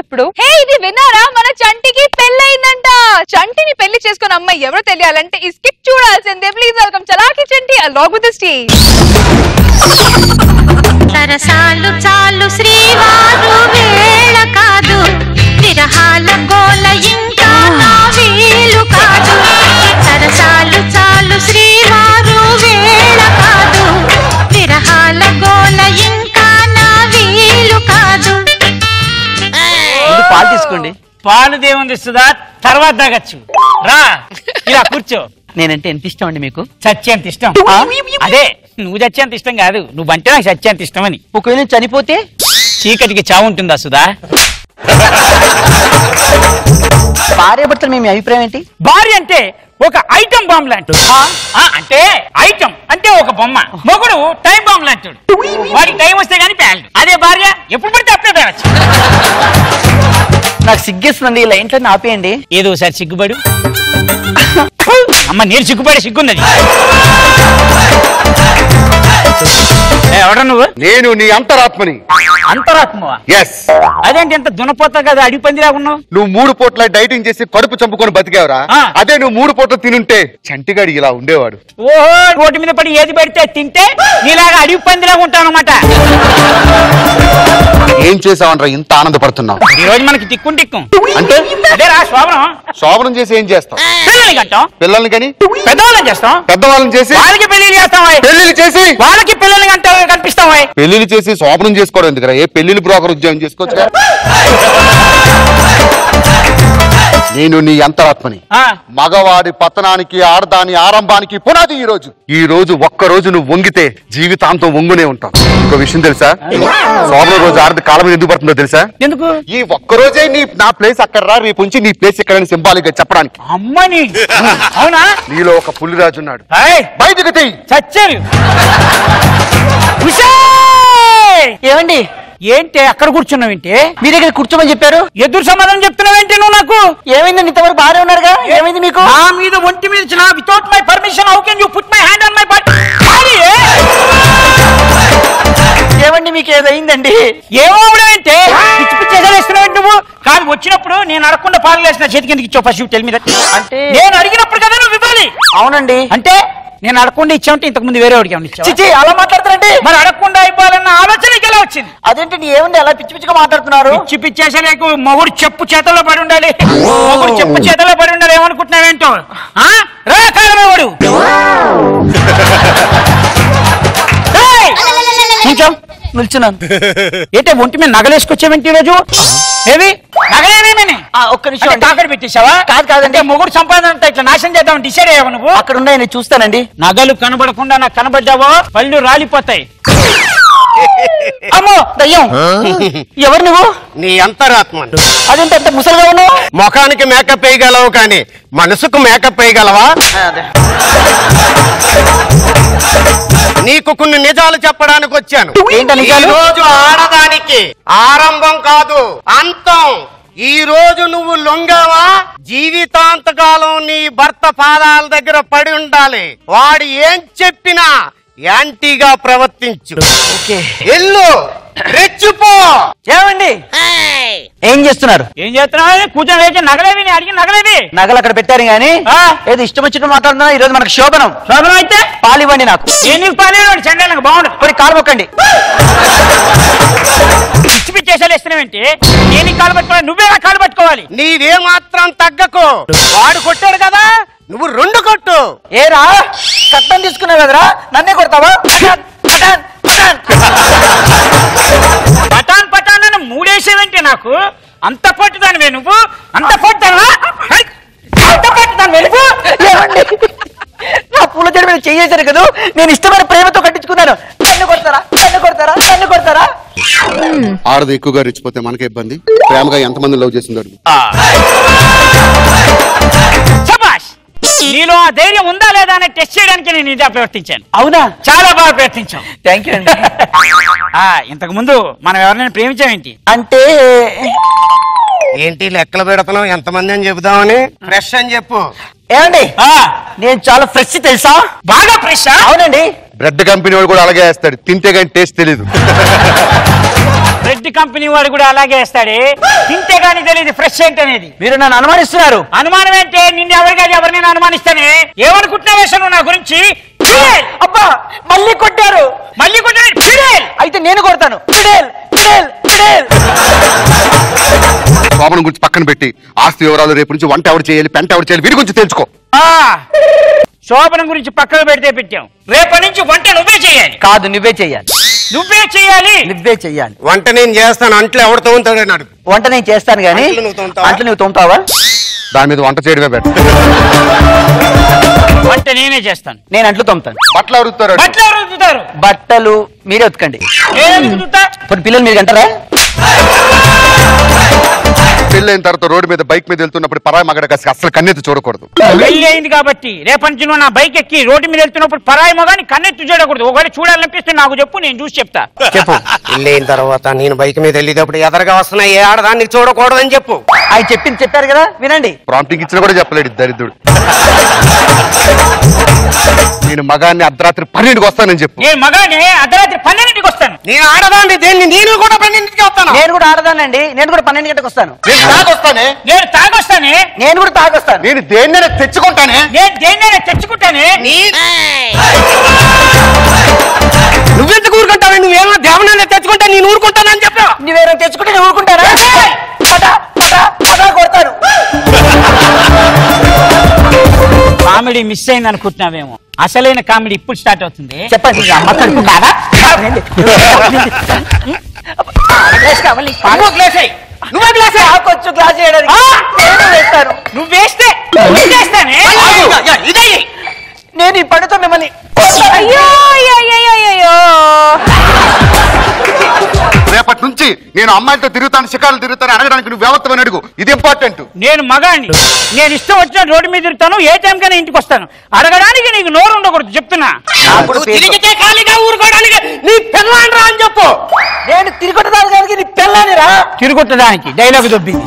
ఎప్పుడు. హే ఇది విన్నారా, మన చంటికి పెళ్ళయిందంట. చంటిని పెళ్లి చేసుకున్న అమ్మాయి ఎవరో తెలియాలంటే ఈ స్కిట్ చూడాల్సిందే. Please welcome Chalaki Chanti along with the stage. సరసాలు చాలు శ్రీవారు వేళ కాదు, విరహాల గోల ఇంకా నా వీలు కాదు. సరసాలు చాలు శ్రీవారు వేళ కాదు, విరహాల గోల ఇంకా నా వీలు కాదు. పాలు తీసుకోండి. పాలు దేవుంది సుధా, తర్వాత తాగచ్చు. రా ఇలా కూర్చో. నేనంటే ఎంత ఇష్టం అండి మీకు? చచ్చేంత ఇష్టం. అదే నువ్వు చచ్చేంత ఇష్టం కాదు, నువ్వంటే నాకు చచ్చేంత ఇష్టం అని. ఒకవేళ చనిపోతే చీకటికి చావు ఉంటుందా సుధా? భార్య భర్తలు మీ అభిప్రాయం ఏంటి? భార్య అంటే ఒక ఐటమ్ బాంబ్ లాంటి. అంటే ఐటమ్ అంటే ఒక బొమ్మ. మొగుడు టైం బాంబ్ లాంటి. వాడికి టైం వస్తే గానీ పేలడు. అదే భార్య ఎప్పుడు పడితే అప్పుడే పేలచ్చు. నాకు సిగ్గేస్తుంది, ఇలా ఇంట్లో ఆపేయండి. ఏదో ఒకసారి సిగ్గుపడు. అమ్మ నేను సిగ్గుపడే సిగ్గున్నది. ఎవడ నువ్వు? నేను నీ అంతరాత్మని. అంతరాత్మవా? ఎస్. అదేంటి ఎంత దునపోతా కదా, అడిగి పందిలా ఉన్నావు. నువ్వు 3 పూట్ల డైటింగ్ చేసి కడుపు చంపుకొని బతికేవరా? అదే నువ్వు 3 పూట్ల తినుంటే చంటిగాడి ఇలా ఉండేవాడు. ఓహో, రోడ్డు మీద పడి ఏది పడితే తింటే నీలాగా అడిగి పందిలా ఉంటావు అనమాట. ఏం చేసావనరా ఇంత ఆనందపడుతున్నావు? ఈ రోజు మనకి టిక్కుం అంటే అదేరా శోభనం. శోభనం చేసి ఏం చేస్తాం? పిల్లల్ని కంటాం. పిల్లల్ని కానీ పెద్దవాళ్ళని చేస్తాం. పెద్దవాళ్ళని చేసి వాళ్ళకి పెళ్లిళ్ళు చేస్తాం. పెళ్లిళ్ళు చేసి వాళ్ళకి పిల్లల్ని కనిపిస్తాం. పెళ్లిళ్ళు చేసి శోభనం చేసుకోవడం ఎందుకురా? ఏ పెళ్లిళ్ళు బ్రోకర్ ఉద్యోగం చేసుకోవచ్చు. నేను నీ అంతరాత్మని. మగవాడి పతనానికి ఆడదాని ఆరంభానికి పునాది ఈ రోజు ఒక్కరోజు నువ్వు వంగితే జీవితాంతం వంగునే ఉంటావు. ఇంకో విషయం తెలుసా? శోభన రోజు ఆడది కాలం ఎందుకు పడుతుందో తెలుసా? ఎందుకు? ఈ ఒక్కరోజే నా ప్లేస్ అక్కడ రా, రేపు నుంచి నీ ప్లేస్ ఇక్కడ సింబాలిక్ గా చెప్పడానికి. అమ్మని అవునా? నీలో ఒక పులిరాజు ఉన్నాడు. బయటకు తీ. చచ్చారు. ఏమండి? ఏంటి అక్కడ కూర్చున్నావేంటి? మీ దగ్గర కూర్చోమని చెప్పారు. ఎదురు సమాధానం చెప్తున్నావేంటి నువ్వు నాకు? ఏమైందండి? ఇంతవరకు బాగానే ఉన్నారుగా, ఏమైంది మీకు? నా మీద ఒంటి మీద without my permission how can you put my hand on my body? ఏమండి మీకు ఏదైందండి? ఏమవుడేంటే పిచ్చి పిచ్చి వేస్తున్నావేంటి నువ్వు? కాదు వచ్చినప్పుడు నేను అడగకుండా పాలు వేసిన చేతి కిందకి ఇచ్చావు. First tell me that. అంటే నేను అడిగినప్పుడు కదా నువ్వు ఇవ్వాలి. అవునండి. అంటే నేను అడగకుండా ఇచ్చామంటే ఇంతకు ముందు వేరే వాడికి ఇచ్చావు. చిచి అలా మాట్లాడతారండి. మరి అడగకుండా అయిపోవాలన్న ఆలోచన ఎలా వచ్చింది? అదేంటి ఏమండి అలా పిచ్చి పిచ్చిగా మాట్లాడుతున్నారు? పిచ్చి పిచ్చేసే నీకు మొగుడు చెప్పు చేతల్లో పడి ఉండాలి. మొగుడు చెప్పు చేతల్లో పడి ఉండాలి. ఏమనుకుంటున్నావేంటో? రా కాలమేవాడు నిల్చున్నాను. ఏంటే ఒంటి మీద నగలేసుకొచ్చావేంటి ఈరోజు? ఏవి నగలేమేమని? ఒక్క నిమిషం తాకడ పెట్టేశావా? కాదంటే మొగుడు సంపాదన అంతా ఇట్లా నాశనం చేద్దాం డిసైడ్ అయ్యావు నువ్వు? అక్కడ ఉన్నాయని చూస్తానండి. నగలు కనబడకుండా నాకు కనబడ్డావో పళ్ళు రాలిపోతాయి. అమ్మో దయ్యం. ఎవరు నువ్వు? నీ అంతరాత్మ. అదేంటి అంత ముసలిగా ఉన్నావు? ముఖానికి మేకప్ వేయగలవు కానీ మనసుకు మేకప్ వేయగలవా? నీకు కొన్ని నిజాలు చెప్పడానికి వచ్చాను. ఈ రోజు ఆడదానికి ఆరంభం కాదు అంతం. ఈ రోజు నువ్వు లొంగావా జీవితాంతకాలం నీ భర్త పాదాల దగ్గర పడి ఉండాలి. వాడు ఏం చెప్పినా యాంటీగా ప్రవర్తించు. ఎల్లు రెచ్చిపో. ఏమండి ఏం చేస్తున్నారు? ఏం చేస్తున్నావు? కూర్చొని నగలేవి అడిగి నగలేవి నగలు అక్కడ పెట్టారు గానీ ఏదో ఇష్టం వచ్చినట్టు మాట్లాడుతున్నా. ఈ రోజు మనకు శోభనం. శోభనం అయితే పాలు ఇవ్వండి నాకు. నీకు పాలు చెండాలకు బాగుండదు. కొన్ని కాలు మొక్కండి. పిచ్చి పిచ్చేసాలు ఇస్తున్నావేంటి? నేను కాలు పట్టుకోవాలి, నువ్వే కాలు పట్టుకోవాలి. నీవే మాత్రం తగ్గకు. వాడు కొట్టాడు కదా, నువ్వు 2 కొట్టు. ఏరా కట్టం తీసుకున్నావు కదరా, నన్నే కొడతావా? పటాన్ పటాన్ అని 3 వేసేవేంటి? నాకు అంత పట్టుదానివే నువ్వు? అంత పట్టుదానా? అంత పట్టుదానివే నువ్వు? నా పూల చెడు మీద చేసేసారు కదా, నేను ఇష్టమైన ప్రేమతో కట్టించుకున్నాను. నన్ను కొడతారా? నన్ను కొడతారా? నన్ను కొడతారా? ఆడది ఎక్కువగా రెచ్చిపోతే మనకే ఇబ్బంది. ప్రేమగా ఎంతమంది లవ్ చేసిందాడు. నీలో ఆ ధైర్యం ఉందా లేదా అని టెస్ట్ చేయడానికి నేను ఇలా ప్రవర్తించాను. అవునా? చాలా బాగా ప్రయత్నించాం. థ్యాంక్ యూ అండి. ఇంతకు ముందు మనం ఎవరినైనా ప్రేమించామేంటి? అంటే ఏంటి లెక్కలు పెడతాం ఎంతమంది అని చెబుదామని? ఫ్రెష్ అని చెప్పు. ఏమండి నేను చాలా ఫ్రెష్ తెలుసా? బాగా ఫ్రెష్. అవునండి. బ్రెడ్ కంపెనీ వాడు కూడా అలాగే వేస్తాడు, తింటే కానీ టేస్ట్ తెలీదు. బ్రెడ్ కంపెనీ వాడు కూడా అలాగే వేస్తాడే, తింటే గానీ తెలియదు ఫ్రెష్ ఏంటనేది. మీరు నన్ను అనుమానిస్తున్నారు. అనుమానం ఏంటే? నిన్ను ఎవరిని అనుమానిస్తానే? ఏమనుకుంటున్నావు అసలు నా గురించి? అబ్బా మళ్ళీ కొట్టారు. మళ్ళీ కొట్టాడు. అయితే నేను కొడతాను. శోభనం గురించి పక్కన పెట్టి ఆస్తి వివరాలు, రేపు నుంచి వంట ఎవరు చేయాలి, పెంట ఎవరు చేయాలి, వీరి గురించి తెలుసుకో. శోభనం గురించి పక్కన పెడితే పెట్టాం. రేపటి నుంచి వంట నువ్వే చేయాలి. కాదు, నువ్వే చెయ్యాలి. నువ్వే చేయాలి. నువ్వే చెయ్యాలి. వంట నేను చేస్తాను, అంట్లో ఎవరు తోముతాడు? వంట నేను చేస్తాను గానీ అంట్లు నువ్వు తోముతావా? దాని మీద వంట చేయడమే బెటర్. వంట నేనే చేస్తాను. నేను అంట్లు తోముతాను. బట్టలు అరుగుతారు. బట్టలు ఎవరు ఉతుకుతారు? బట్టలు మీరే ఉతకండి. ఇప్పుడు పిల్లలు మీరు అంటారా? పెళ్ళైన తర్వాత రోడ్డు మీద బైక్ మీద వెళ్తున్నప్పుడు పరాయి మగడ కాసి అసలు కన్నెత్తి చూడకూడదు. పెళ్లి అయింది కాబట్టి రేపటి నుంచి నువ్వు నా బైక్ ఎక్కి రోడ్డు మీద వెళ్తున్నప్పుడు పరాయి మగాని కన్నెత్తి చూడకూడదు. ఒకవేళ చూడాలనిపిస్తే నాకు చెప్పు, నేను చూసి చెప్తా. చెప్పు. పెళ్ళైన తర్వాత నేను బైక్ మీద వెళ్ళేటప్పుడు ఎదరగా వస్తున్నా ఏ ఆడదాన్ని చూడకూడదని చెప్పు. ఆయన చెప్పింది చెప్పారు కదా, వినండి. ప్రాంప్టింగ్ ఇచ్చినా కూడా చెప్పలేడు దరిద్రుడు. నేను మగాన్ని అర్ధరాత్రి 12కి వస్తానని చెప్పు. నేను మగానే అర్ధరాత్రి 12కి వస్తాను. నేను ఆడదాన్ని దేన్ని, నేను కూడా 12కి వస్తాను. నేను కూడా ఆడదానండి, నేను కూడా 12 గంటలకు వస్తాను. నేను తాగొస్తానే. నేను తాగొస్తానే. నేను కూడా తాగొస్తాను. నేను దేన్నైనా తెచ్చుకుంటానే. నేను దేన్నైనా తెచ్చుకుంటానే. నువ్వెందుకు ఊరుకుంటావు? నువ్వేమో దేవనాన్ని తెచ్చుకుంటా నేను ఊరుకుంటానని చెప్పా. నువ్వేమైనా తెచ్చుకుంటే నేను ఊరుకుంటారా? కొడతాను. కామెడీ మిస్ అయింది అనుకుంటున్నావేమో. అసలైన కామెడీ ఇప్పుడు స్టార్ట్ అవుతుంది. చెప్పండి. అమ్మ కడుపు కాదా? నువ్వే గ్లాస్ కొంచెం గ్లాస్ చేయడానికి నేను వేస్తాను. నువ్వు వేస్తే వేస్తానే. నేను ఈ పనితో మిమ్మల్ని అయ్యో అయ్యో. రేపటి నుంచి నేను అమ్మాయిలతో తిరుగుతాను, షికారులు తిరుగుతాను అడగడానికి నువ్వు వ్యవస్థని అడుగు. ఇది ఇంపార్టెంట్. నేను మగాడిని, నేను ఇష్టం వచ్చిన రోడ్డు మీద తిరుగుతాను, ఏ టైం కైనా ఇంటికి వస్తాను. అడగడానికి నీకు నోరు ఉండకూడదు చెప్తున్నా. తిరిగితే ఖాళీగా ఊరుకోవడానికి నీ పిల్లని రా అని చెప్పు. నేను తిరుగుతానికి నీ పిల్లని రా. తిరుగుతుందానికి డైలాగ్ దొబ్బింది.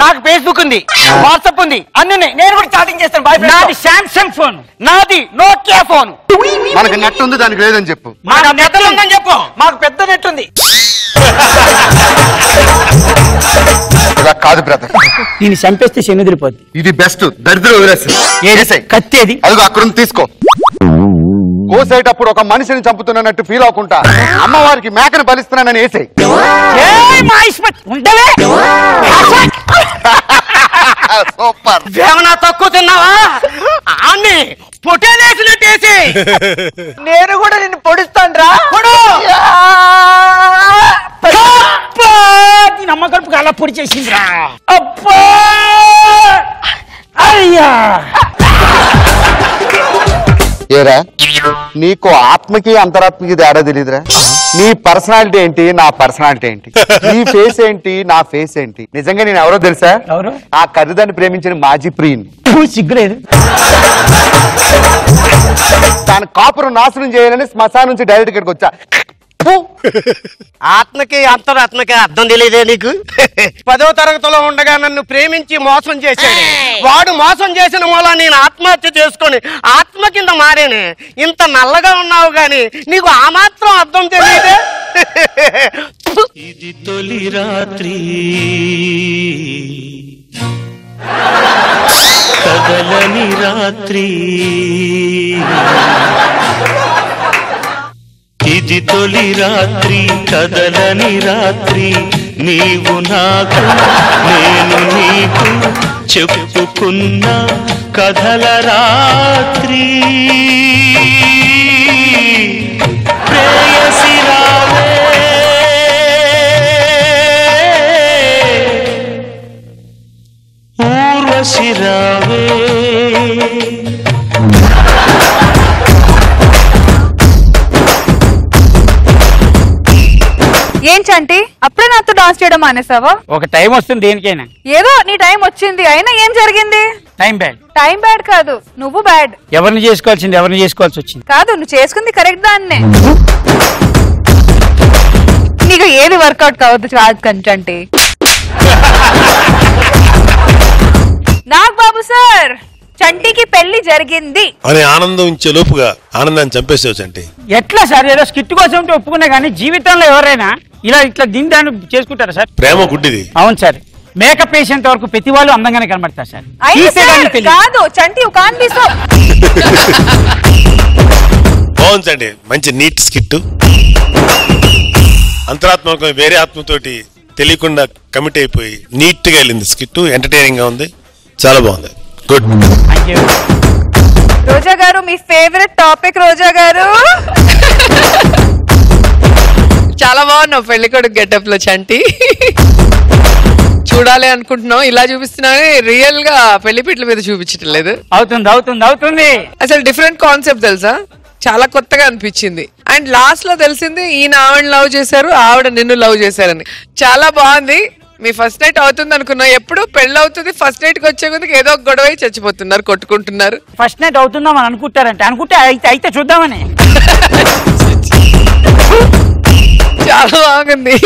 నాకు ఫేస్బుక్ ఉంది, వాట్సాప్ ఉంది, అన్ని ఉన్నాయి. నేను కూడా చాటింగ్ చేస్తాను. నాది శాంసంగ్ ఫోన్. నాది నోకియా ఫోన్. మనకి నెట్ ఉంది, దానికి లేదని చెప్పు. మాకు నెట్ ఉందని చెప్పు. మాకు పెద్ద నెట్ ఉంది. ఇలా కాదు బ్రదర్, దీన్ని చంపేస్తే శనిదిరిపోద్ది. ఇది బెస్ట్. దరిద్రం వదిలేసి కత్తేది అదిగో అక్కడ తీసుకో. కోసేటప్పుడు ఒక మనిషిని చంపుతున్నట్టు ఫీల్ అవ్వకుండా అమ్మవారికి మేకను బలిస్తున్నానని వేసేయి. సూపర్. ఏమన్నా తక్కువ తిన్నావా? అన్ని పొట్టేలేసినట్టేసి నేను కూడా నిన్ను పొడుస్తాను రా. నమ్మ కడుపుకి అలా పొడి చేసిందిరా. అబ్బా అయ్యా. ఏరా నీకు ఆత్మకి అంతరాత్మకి తేడా తెలియదురా? నీ పర్సనాలిటీ ఏంటి, నా పర్సనాలిటీ ఏంటి, నీ ఫేస్ ఏంటి, నా ఫేస్ ఏంటి? నిజంగా నేను ఎవరో తెలుసా? ఎవరు? ఆ ఖరీదాన్ని ప్రేమించిన మాజీ ప్రియుని. సిగ్గులేదు. దాని కాపురం నాశనం చేయాలని శ్మశానం నుంచి డైరెక్ట్ ఇక్కడికి వచ్చా. ఆత్మకి అంతరాత్మకి అర్థం తెలియదే నీకు? 10వ తరగతిలో ఉండగా నన్ను ప్రేమించి మోసం చేశాడు వాడు. మోసం చేసిన మూల నేను ఆత్మహత్య చేసుకొని ఆత్మ కింద మారేనే. ఇంత నల్లగా ఉన్నావు గాని నీకు ఆ మాత్రం అర్థం తెలియదే? ఇది తొలి రాత్రి కదలని రాత్రి, ఇది తొలి రాత్రి కదలని రాత్రి, నీవు నాకు నేను నీకు చెప్పుకున్న కథల రాత్రి. ప్రేయసి రావే ఊర్వశి రావే. ఏంటంటే అప్పుడే నాతో డాన్స్ చేయడం మానేసావా? ఒక టైం వస్తుంది దేనికైనా. ఏదో నీ టైం వచ్చింది, అయినా ఏం జరిగింది? Time bad. టైం బ్యాడ్ కాదు, నువ్వు బ్యాడ్. ఎవరిని చేసుకోవాల్సింది ఎవరిని చేసుకోవాల్సి వచ్చింది. కాదు, నువ్వు చేసుకుంది కరెక్ట్ దాన్నే. నీకు ఏది వర్కౌట్ కావద్దు కాదు కంటే. నాగ్ బాబు సార్, చంటికి పెళ్లి జరిగింది అని ఆనందం ఇచ్చే లోపుగా ఆనందాన్ని చంపేసేవు చంటి. ఎట్లా సార్? ఏదో స్కిట్ కోసం ఉంటే ఒప్పుకున్నా కానీ జీవితంలో ఎవరైనా ఇట్లా దీని దాన్ని చేసుకుంటారా సార్? ప్రేమ గుడ్డిది. అవును సార్. మేకప్ వేసేంత వరకు ప్రతి వాళ్ళు అందంగానే కనబడతారు సార్. కాదు చంటి బాగుందండి, మంచి నీట్ స్కిట్. అంతరాత్మకం వేరే ఆత్మతోటి తెలియకుండా కమిట్ అయిపోయి నీట్ గా వెళ్ళింది స్కిట్. ఎంటర్టైనింగ్ గా ఉంది, చాలా బాగుంది. గుడ్. రోజా గారు మీ ఫేవరెట్ టాపిక్. రోజా గారు చాలా బాగున్నావు పెళ్లికొడుకు గెటప్ లో చంటి. చూడాలి అనుకుంటున్నాం, ఇలా చూపిస్తున్నా రియల్ గా పెళ్లిపీటల మీద చూపించడం లేదు. అవుతుంది. అసలు డిఫరెంట్ కాన్సెప్ట్ తెలుసా, చాలా కొత్తగా అనిపించింది. అండ్ లాస్ట్ లో తెలిసింది ఈయన ఆవిడ లవ్ చేశారు, ఆవిడ నిన్ను లవ్ చేశారని. చాలా బాగుంది. మీ ఫస్ట్ నైట్ అవుతుంది అనుకున్నా, ఎప్పుడు పెళ్లి అవుతుంది ఫస్ట్ నైట్ కి వచ్చే కొద్దికి ఏదో ఒక గొడవ చచ్చిపోతున్నారు, కొట్టుకుంటున్నారు. ఫస్ట్ నైట్ అవుతుందామని అనుకుంటే అయితే చూద్దామని. చాలా బాగుంది.